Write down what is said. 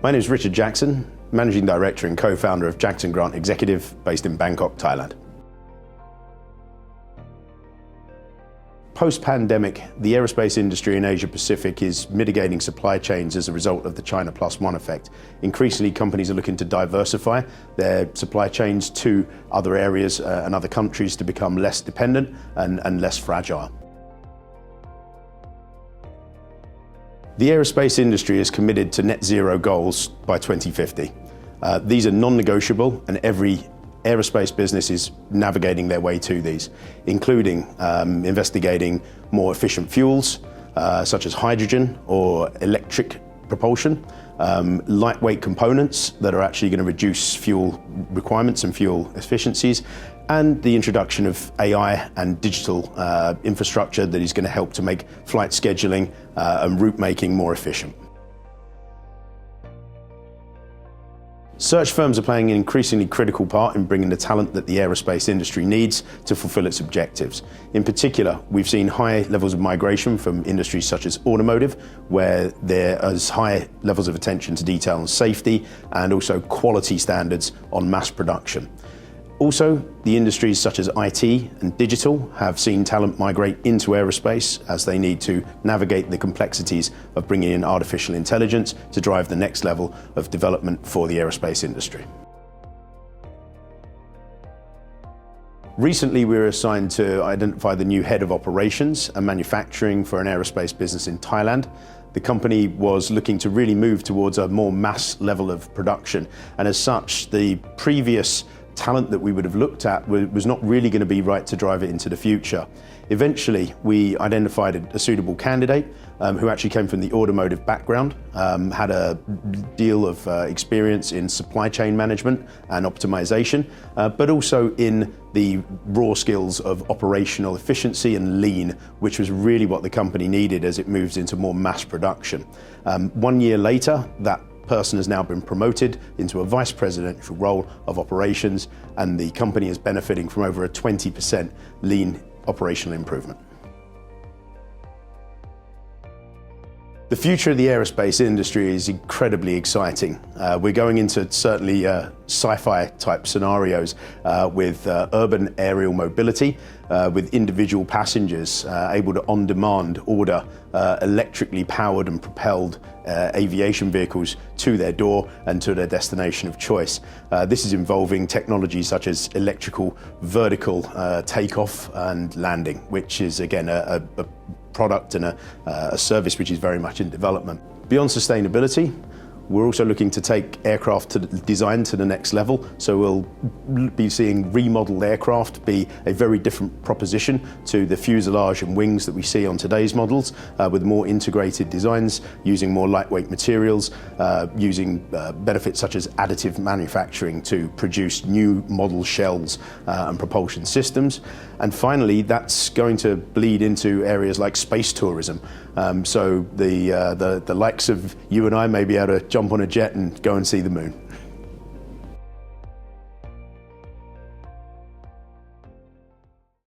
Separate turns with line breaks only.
My name is Richard Jackson, Managing Director and co-founder of JacksonGrant Executive, based in Bangkok, Thailand. Post-pandemic, the aerospace industry in Asia Pacific is mitigating supply chains as a result of the China Plus One effect. Increasingly, companies are looking to diversify their supply chains to other areas and other countries to become less dependent and less fragile. The aerospace industry is committed to net zero goals by 2050. These are non-negotiable, and every aerospace business is navigating their way to these, including investigating more efficient fuels, such as hydrogen or electric propulsion, lightweight components that are actually going to reduce fuel requirements and fuel efficiencies, and the introduction of AI and digital infrastructure that is going to help to make flight scheduling and route making more efficient. Search firms are playing an increasingly critical part in bringing the talent that the aerospace industry needs to fulfill its objectives. In particular, we've seen high levels of migration from industries such as automotive, where there is high levels of attention to detail and safety, and also quality standards on mass production. Also, the industries such as IT and digital have seen talent migrate into aerospace as they need to navigate the complexities of bringing in artificial intelligence to drive the next level of development for the aerospace industry. Recently, we were assigned to identify the new head of operations and manufacturing for an aerospace business in Thailand. The company was looking to really move towards a more mass level of production, and as such, the previous talent that we would have looked at was not really going to be right to drive it into the future. Eventually, we identified a suitable candidate who actually came from the automotive background, had a deal of experience in supply chain management and optimization, but also in the raw skills of operational efficiency and lean, which was really what the company needed as it moves into more mass production. 1 year later, that person has now been promoted into a vice presidential role of operations, and the company is benefiting from over a 20% lean operational improvement. The future of the aerospace industry is incredibly exciting. We're going into certainly sci-fi type scenarios with urban aerial mobility, with individual passengers able to on-demand order electrically powered and propelled aviation vehicles to their door and to their destination of choice. This is involving technologies such as electrical vertical takeoff and landing, which is again a product and a service which is very much in development. Beyond sustainability, we're also looking to take aircraft design to the next level, so we'll be seeing remodeled aircraft be a very different proposition to the fuselage and wings that we see on today's models, with more integrated designs, using more lightweight materials, using benefits such as additive manufacturing to produce new model shells and propulsion systems. And finally, that's going to bleed into areas like space tourism. So the likes of you and I may be able to jump on a jet and go and see the moon.